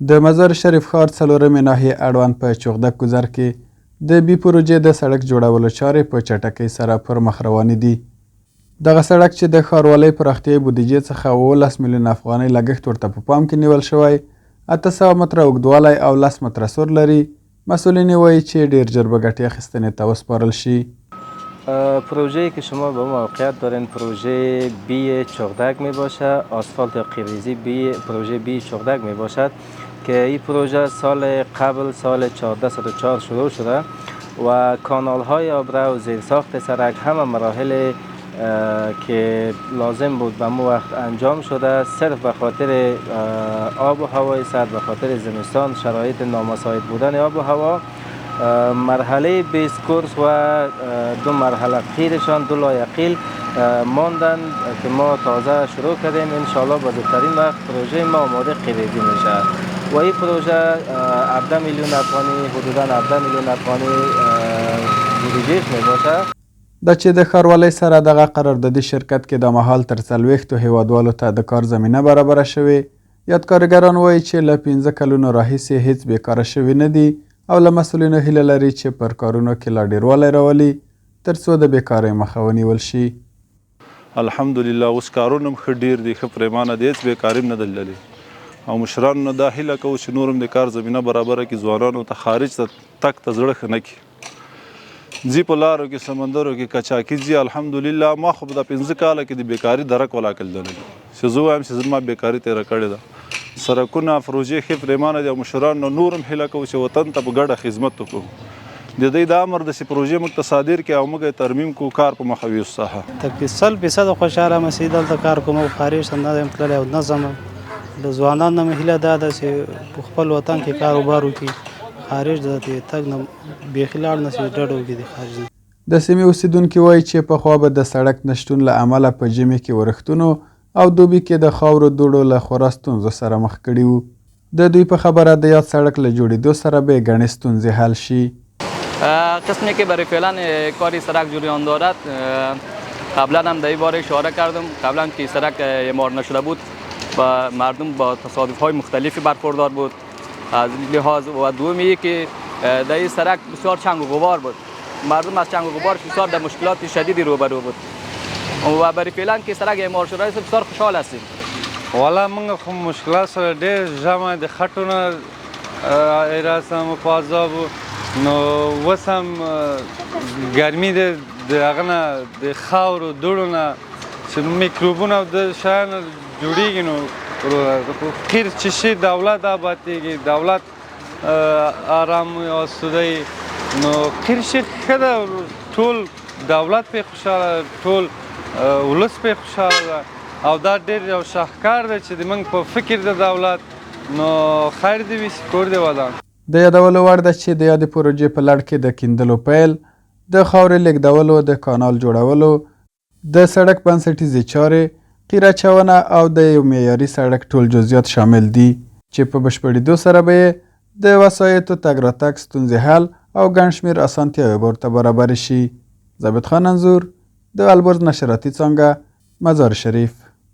د مزار شریف ښار څلورمې ناحیې اړوند په چوغدک ګذر کې د بي پروژې د سړک جوړولو چارې په چټکۍ سره پر مخ روانې دي. دغه سړک چې د ښاروالۍ پراختیایي بودیجې څخه 18 میلیون افغانۍ لګښت ورته په پام کې نیول شوی، 800 متره اوږدوالی او 10 متره سور لري. مسئولین وایي چې ډیر ژر به ګټې اخیستنې ته وسپارل شي. پروژه‌ای که شما به موقعیت دارین پروژه بی چوغدک می باشد، آسفالت قیریزی پروژه بی چوغدک می باشد که این پروژه سال قبل سال 1404 شروع شده و کانال های آبرو، زیرساخت سرک، همه مراحل که لازم بود به مو وقت انجام شده، صرف به خاطر آب و هوای سرد، به خاطر زمستان، شرایط نامساعد بودن آب و هوا، مرحله 20 کورس و 2 مرحله قیرشان 2 لایقیل ماندن که ما تازه شروع کردیم. انشالله با زودترین وقت پروژه ما آماده قیریزی میشه و این پروژه 17 میلیون افغانی، حدودا 17 میلیون افغانی بودجهش می باشه. دا چې د ښاروالۍ سره دغه قراردادي شرکت کې د مهال تر 40 هیوادوالو ته د کار زمینه برابره شوې. یاد کارګران وایي چې له 15 کلونو راهیسې هیڅ بیکاره شوي نه دي او له مسؤلینو هیله لري چې پر کارونو کې لا ډیروالی راولي ترڅو د بیکارۍ مخه ونیول شي. الحمدلله اوس کارونه هم ښه ډیر دي، ښه پرېمانه دي، هېڅ بیکاري هم نه ده لیدلې او مشرانو نه دا هیله کوو چې نور هم د کار زمینه برابره کړي، ځوانانو ته خارج ته تګ ته زړه ښه نه کړي، ځي په لارو کې سمندرو کې کچاکي ځي. الحمدلله ما خو په دا 15 کاله کې د بیکاري درک ولاکل دلی چې زه وایم چې زما بیکاري تېره کړې ده. سرکونه پروژې ښې پرېمانه دي او مشرانو نور هم هیله کوو چې وطن ته په ګډه خدمت وکړو. د دوی دا امر ده چې پروژې موږ ته صادر کړي او موږ یې ترمیم کړو، کار په مخه ویوسو. تقریبا 100% خوشحاله یم چې دلته کار کوم او خارج ته نه یم تللی او نه ځم. د ځوانانو نه مې هیله دا ده چې په خپل وطن کې کاروبار وکړي، خارج د تګ نه بیخي لاړ نه شي، ډډه وکړي د خارج نه. د سیمې اوسیدونکي وایي چې پخوا به د سړک نشتون له امله په ژمي کې ورښتونو او دوبي کې د خاورو دوړو له خورا ستونزو سره مخ کړي وو. د دوی په خبره د یاد سړک له جوړېدو سره به ګڼې ستونزې حل شي. قسمی که برای فعلا کاری سرک جریان دارد، قبلا هم در این باره اشاره کردم، قبلا که سرک اعمار نشده بود و مردم با تصادف های مختلفی برخوردار بود از لحاظ و دومی که در این سرک بسیار چنگ و غبار بود، مردم از چنگ و غبار بسیار در مشکلات شدیدی روبرو بود و برای فعلا که سرک اعمار شده است بسیار خوشحال هستیم. والا موږ خو مشکلات سره ډېر ژمه د خټونه راسم په عذابو، نو اوس هم ګرمي د هغه نه د خاورو دوړو نه چې میکروبونه او د شیانو جوړېږي، نو خیر چې شي دولت آبادېږي، دولت آرام او سودی، نو خیر شي ښه ده، ټول دولت پرې خوشحاله، ټول ولس پرې خوشحاله ده او دا ډېر یو شاهکار دی چې زموږ په فکر د دولت، نو خیر دې وي، کور دې ودان. د یادولو وړ ده چې د یادې پروژې په لړ کې د کیندلو پیل، د خاورې لیږدولو، د کانال جوړولو، د سړک بنسټیزې چارې، قیره اچونه او د یو معیاري سړک ټول جزئیات شامل دي چې په بشپړېدو سره به یې د وسایطو تګ راتګ ستونزې حل او ګڼ شمېر اسانتیاوې به ورته برابرې شي. ثابت خان انځور، د البرز نشراتي څانګه، مزار شریف.